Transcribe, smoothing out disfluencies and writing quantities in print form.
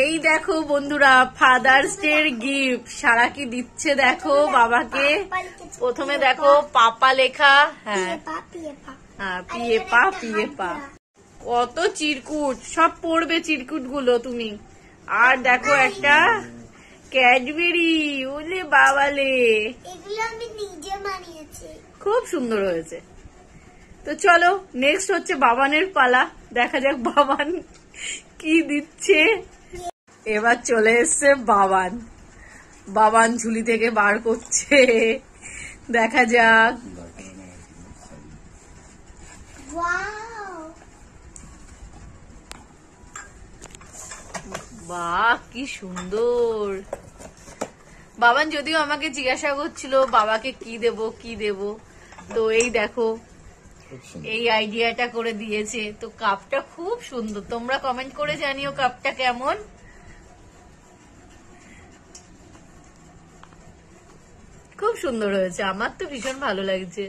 এই দেখো বন্ধুরা, ফাদার্স ডে গিফট সারা কি দিচ্ছে দেখো বাবাকে। প্রথমে দেখো পাপা লেখা, হ্যাঁ পিয়ে পা পিয়ে পা। কত চিরকুট, সব পড়বে চিরকুট গুলো তুমি। আর দেখো একটা ক্যাডবেরি, ওলে বাবালে, এগুলো আমি নিজে বানিয়েছি, খুব সুন্দর হয়েছে। তো চলো নেক্সট হচ্ছে বাবানের পালা, দেখা যাক বাবান কি দিচ্ছে। এবার চলে এসছে বাবান, বাবান ঝুলি থেকে বার করছে, দেখা যাক। বাহ কি সুন্দর। বাবান যদিও আমাকে জিজ্ঞাসা করছিল বাবাকে কি দেব কি দেব, তো এই দেখো এই আইডিয়াটা করে দিয়েছে। তো কাপটা খুব সুন্দর, তোমরা কমেন্ট করে জানিও কাপটা কেমন। খুব সুন্দর হয়েছে, আমার তো ভীষণ ভালো লাগছে।